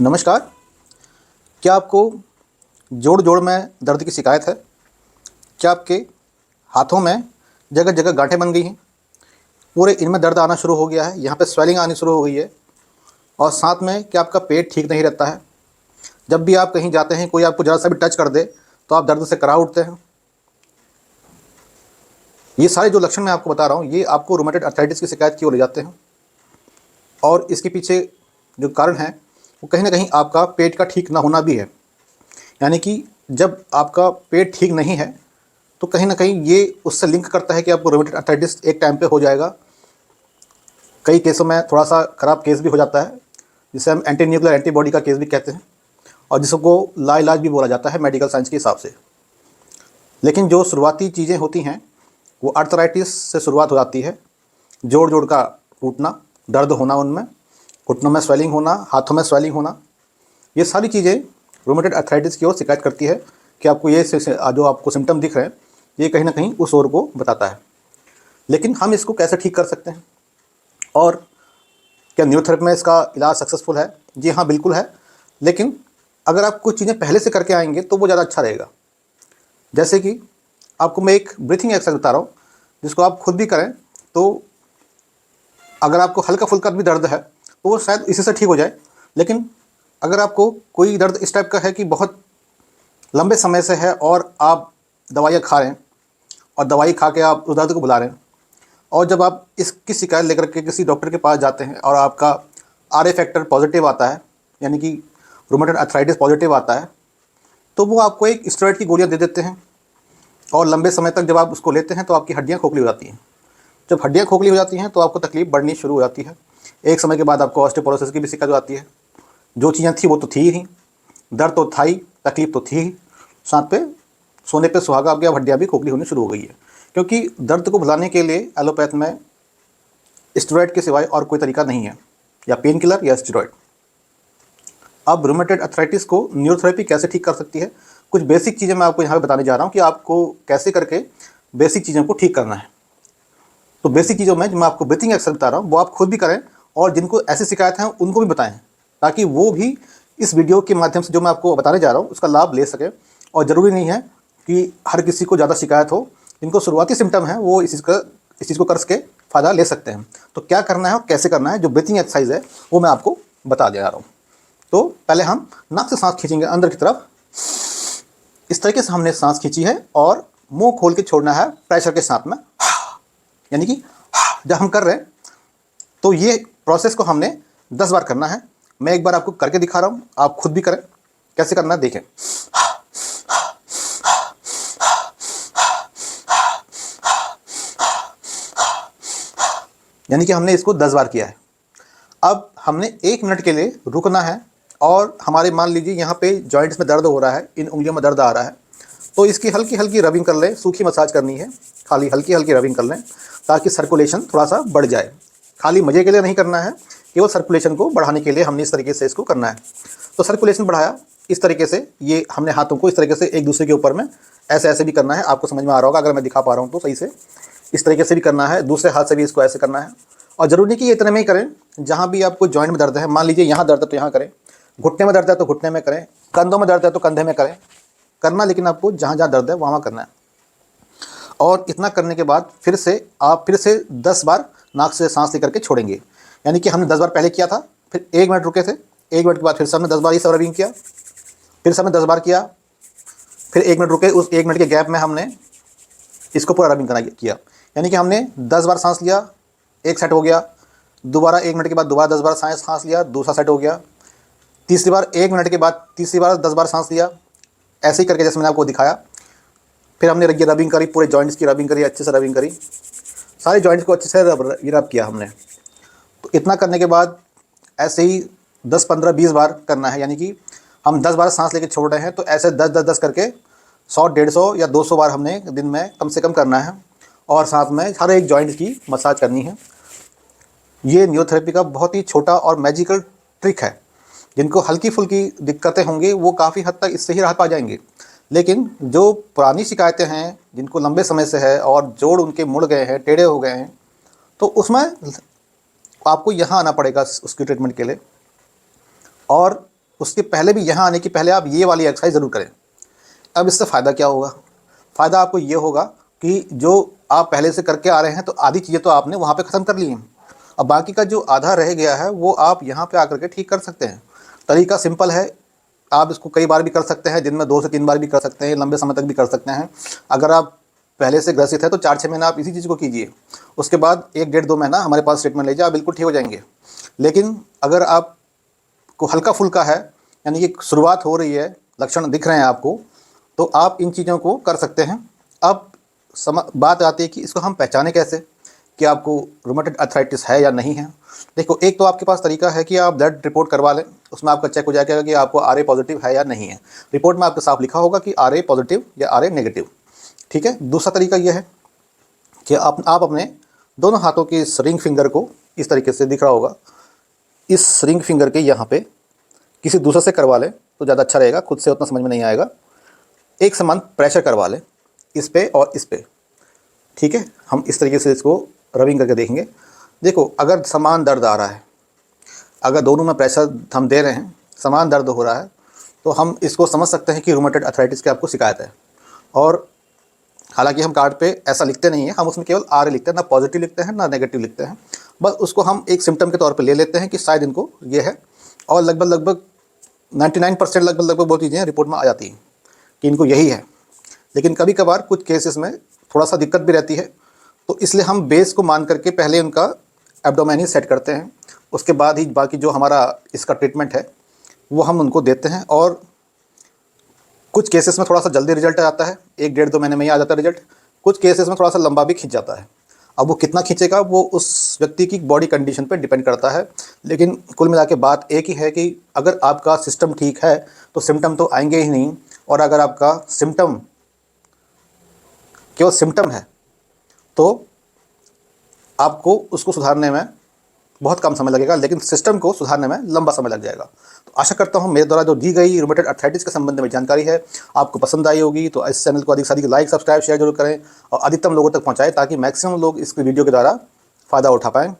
नमस्कार। क्या आपको जोड़ जोड़ में दर्द की शिकायत है? क्या आपके हाथों में जगह जगह गांठें बन गई हैं? पूरे इनमें दर्द आना शुरू हो गया है, यहाँ पे स्वेलिंग आनी शुरू हो गई है और साथ में क्या आपका पेट ठीक नहीं रहता है? जब भी आप कहीं जाते हैं, कोई आपको ज़रा सा भी टच कर दे तो आप दर्द से कराह उठते हैं। ये सारे जो लक्षण मैं आपको बता रहा हूँ, ये आपको रूमेटॉइड अर्थराइटिस की शिकायत की ओर ले जाते हैं और इसके पीछे जो कारण है वो कहीं ना कहीं आपका पेट का ठीक ना होना भी है। यानी कि जब आपका पेट ठीक नहीं है तो कहीं ना कहीं ये उससे लिंक करता है कि आपको रूमेटॉइड अर्थराइटिस एक टाइम पे हो जाएगा। कई केसों में थोड़ा सा ख़राब केस भी हो जाता है, जिसे हम एंटी न्यूक्लियर एंटीबॉडी का केस भी कहते हैं और जिसको लाइलाज भी बोला जाता है मेडिकल साइंस के हिसाब से। लेकिन जो शुरुआती चीज़ें होती हैं वो अर्थराइटिस से शुरुआत हो जाती है। जोड़ जोड़ का टूटना, दर्द होना, उनमें घुटनों में स्वेलिंग होना, हाथों में स्वेलिंग होना, ये सारी चीज़ें रूमेटॉइड अर्थराइटिस की ओर शिकायत करती है कि आपको ये जो आपको सिम्टम दिख रहे हैं ये कहीं ना कहीं उस ओर को बताता है। लेकिन हम इसको कैसे ठीक कर सकते हैं और क्या न्यूरोथेरेपी में इसका इलाज सक्सेसफुल है? जी हाँ, बिल्कुल है। लेकिन अगर आप कुछ चीज़ें पहले से करके आएंगे तो वो ज़्यादा अच्छा रहेगा। जैसे कि आपको मैं एक ब्रीथिंग एक्सरसाइज बता रहा हूँ जिसको आप खुद भी करें तो अगर आपको हल्का फुल्का भी दर्द है तो वो शायद इसी से ठीक हो जाए। लेकिन अगर आपको कोई दर्द इस टाइप का है कि बहुत लंबे समय से है और आप दवाइयाँ खा रहे हैं और दवाई खा के आप उस दर्द को भुला रहे हैं और जब आप इसकी शिकायत लेकर के किसी डॉक्टर के पास जाते हैं और आपका RA फैक्टर पॉजिटिव आता है, यानी कि रूमेटॉइड अर्थराइटिस पॉजिटिव आता है, तो वो आपको एक स्टेरॉइड की गोलियाँ दे देते हैं और लंबे समय तक जब आप उसको लेते हैं तो आपकी हड्डियाँ खोखली हो जाती हैं। जब हड्डियाँ खोखली हो जाती हैं तो आपको तकलीफ बढ़नी शुरू हो जाती है। एक समय के बाद आपको ऑस्टियोपोरोसिस की भी शिकायत हो जाती है। जो चीज़ें थी वो तो थी ही, दर्द तो था ही, तकलीफ तो थी ही, साथ पे सोने पे सुहागा, अब गया, हड्डियाँ भी खोखली होनी शुरू हो गई है। क्योंकि दर्द को भुलाने के लिए एलोपैथ में स्टेरॉइड के सिवाय और कोई तरीका नहीं है, या पेन किलर या स्टेरॉइड। अब रूमेटॉइड अर्थराइटिस को न्यूरोथेरेपी कैसे ठीक कर सकती है? कुछ बेसिक चीज़ें मैं आपको यहाँ पे बताने जा रहा हूँ कि आपको कैसे करके बेसिक चीज़ों को ठीक करना है। तो बेसिक चीज़ों में जो मैं आपको ब्रीथिंग एक्सरसाइज बता रहा हूँ वो आप खुद भी करें और जिनको ऐसी शिकायत है उनको भी बताएं, ताकि वो भी इस वीडियो के माध्यम से जो मैं आपको बताने जा रहा हूँ उसका लाभ ले सकें। और ज़रूरी नहीं है कि हर किसी को ज़्यादा शिकायत हो, जिनको शुरुआती सिम्टम है वो इस चीज़ को कर के फ़ायदा ले सकते हैं। तो क्या करना है और कैसे करना है, जो ब्रीथिंग एक्सरसाइज है वो मैं आपको बता दे रहा हूँ। तो पहले हम नाक से सांस खींचेंगे अंदर की तरफ। इस तरीके से हमने सांस खींची है और मुंह खोल के छोड़ना है प्रेशर के साथ में, यानी कि जब हम कर रहे हैं तो ये प्रोसेस को हमने 10 बार करना है। मैं एक बार आपको करके दिखा रहा हूँ, आप खुद भी करें। कैसे करना है देखें। यानी कि हमने इसको 10 बार किया है। अब हमने 1 मिनट के लिए रुकना है और हमारे मान लीजिए यहाँ पे जॉइंट्स में दर्द हो रहा है, इन उंगलियों में दर्द आ रहा है, तो इसकी हल्की हल्की रबिंग कर लें। सूखी मसाज करनी है, खाली हल्की हल्की रबिंग कर लें ताकि सर्कुलेशन थोड़ा सा बढ़ जाए। खाली मज़े के लिए नहीं करना है, केवल सर्कुलेशन को बढ़ाने के लिए हमने इस तरीके से इसको करना है। तो सर्कुलेशन बढ़ाया इस तरीके से, ये हमने हाथों को इस तरीके से एक दूसरे के ऊपर में ऐसे ऐसे भी करना है। आपको समझ में आ रहा होगा अगर मैं दिखा पा रहा हूँ तो सही से। इस तरीके से भी करना है, दूसरे हाथ से भी इसको ऐसे करना है। और ज़रूरी नहीं कि ये इतने में ही करें, जहाँ भी आपको जॉइंट में दर्द है, मान लीजिए यहाँ दर्द है तो यहाँ करें, घुटने में दर्द है तो घुटने में करें, कंधों में दर्द है तो कंधे में करें, करना लेकिन आपको जहाँ जहाँ दर्द है वहाँ करना है। और इतना करने के बाद फिर से 10 बार नाक से सांस लेकर के छोड़ेंगे। यानी कि हमने 10 बार पहले किया था, फिर 1 मिनट रुके थे, 1 मिनट के बाद फिर से हमने 10 बार ये सब रबिंग किया, फिर से हमने 10 बार किया, फिर 1 मिनट रुके, उस 1 मिनट के गैप में हमने इसको पूरा रबिंग किया। यानी कि हमने 10 बार सांस लिया, एक सेट हो गया, दोबारा 1 मिनट के बाद दोबारा 10 बार सांस लिया, दूसरा सेट हो गया, तीसरी बार 1 मिनट के बाद तीसरी बार 10 बार सांस लिया, ऐसे ही करके जैसे मैंने आपको दिखाया। फिर हमने ये रबिंग करी, पूरे जॉइंट्स की रबिंग करी, अच्छे से रबिंग करी, सारे जॉइंट्स को अच्छे से रब किया हमने। तो इतना करने के बाद ऐसे ही 10, 15, 20 बार करना है। यानी कि हम 10 बार सांस लेके छोड़ रहे हैं तो ऐसे 10, 10, 10 करके 100, 150 या 200 बार हमने दिन में कम से कम करना है और साथ में हर एक जॉइंट की मसाज करनी है। ये न्यूरोथेरेपी का बहुत ही छोटा और मैजिकल ट्रिक है। जिनको हल्की फुल्की दिक्कतें होंगी वो काफ़ी हद तक इससे ही राहत पा जाएंगे। लेकिन जो पुरानी शिकायतें हैं, जिनको लंबे समय से है और जोड़ उनके मुड़ गए हैं, टेढ़े हो गए हैं, तो उसमें आपको यहाँ आना पड़ेगा उसकी ट्रीटमेंट के लिए। और उसके पहले भी यहाँ आने के पहले आप ये वाली एक्सरसाइज ज़रूर करें। अब इससे फ़ायदा क्या होगा? फ़ायदा आपको ये होगा कि जो आप पहले से करके आ रहे हैं तो आधी चीज़ें तो आपने वहाँ पे ख़त्म कर ली हैं। अब बाकी का जो आधा रह गया है वो आप यहाँ पे आकर के ठीक कर सकते हैं। तरीका सिंपल है, आप इसको कई बार भी कर सकते हैं, दिन में 2 से 3 बार भी कर सकते हैं, लंबे समय तक भी कर सकते हैं। अगर आप पहले से ग्रसित है तो 4-6 महीना आप इसी चीज़ को कीजिए, उसके बाद 1 डेढ़ 2 महीना हमारे पास ट्रीटमेंट लीजिए, आप बिल्कुल ठीक हो जाएंगे। लेकिन अगर आपको हल्का फुल्का है, यानी कि शुरुआत हो रही है, लक्षण दिख रहे हैं आपको, तो आप इन चीज़ों को कर सकते हैं। अब बात आती है कि इसको हम पहचानें कैसे कि आपको रूमेटॉइड अर्थराइटिस है या नहीं है। देखो, एक तो आपके पास तरीका है कि आप ब्लड रिपोर्ट करवा लें, उसमें आपका चेक हो जाएगा कि आपको RA पॉजिटिव है या नहीं है। रिपोर्ट में आपके साफ लिखा होगा कि RA पॉजिटिव या RA नेगेटिव। ठीक है। दूसरा तरीका यह है कि आप अपने दोनों हाथों की इस रिंग फिंगर को, इस तरीके से दिख रहा होगा, इस रिंग फिंगर के यहाँ पे किसी दूसरे से करवा लें तो ज़्यादा अच्छा रहेगा, खुद से उतना समझ में नहीं आएगा। एक समान प्रेशर करवा लें इस पे और इस पे। ठीक है। हम इस तरीके से इसको रबिंग करके देखेंगे। देखो, अगर समान दर्द आ रहा है, अगर दोनों में प्रेशर हम दे रहे हैं, समान दर्द हो रहा है, तो हम इसको समझ सकते हैं कि रूमेटॉइड अर्थराइटिस की आपको शिकायत है। और हालांकि हम कार्ड पे ऐसा लिखते नहीं है, हम उसमें केवल RA लिखते हैं, ना पॉजिटिव लिखते हैं ना नेगेटिव लिखते हैं। बस उसको हम एक सिम्टम के तौर पे ले लेते हैं कि शायद इनको ये है, और लगभग 99% लगभग बहुत चीज़ें रिपोर्ट में आ जाती हैं कि इनको यही है। लेकिन कभी कभार कुछ केसेस में थोड़ा सा दिक्कत भी रहती है, तो इसलिए हम बेस को मान करके पहले उनका एब्डोमेन ही सेट करते हैं, उसके बाद ही बाकी जो हमारा इसका ट्रीटमेंट है वो हम उनको देते हैं। और कुछ केसेस में थोड़ा सा जल्दी रिजल्ट आ जाता है, 1 डेढ़ 2 महीने में ही आ जाता है रिजल्ट। कुछ केसेस में थोड़ा सा लंबा भी खींच जाता है। अब वो कितना खींचेगा वो उस व्यक्ति की बॉडी कंडीशन पे डिपेंड करता है। लेकिन कुल मिला के बात एक ही है कि अगर आपका सिस्टम ठीक है तो सिम्टम तो आएंगे ही नहीं, और अगर आपका सिम्टम केवल सिम्टम है तो आपको उसको सुधारने में बहुत कम समय लगेगा, लेकिन सिस्टम को सुधारने में लंबा समय लग जाएगा। तो आशा करता हूँ मेरे द्वारा जो दी गई रूमेटॉइड अर्थराइटिस के संबंध में जानकारी है आपको पसंद आई होगी। तो इस चैनल को अधिक से अधिक लाइक, सब्सक्राइब, शेयर जरूर करें और अधिकतम लोगों तक पहुँचाएं, ताकि मैक्सिमम लोग इस वीडियो के द्वारा फ़ायदा उठा पाएँ।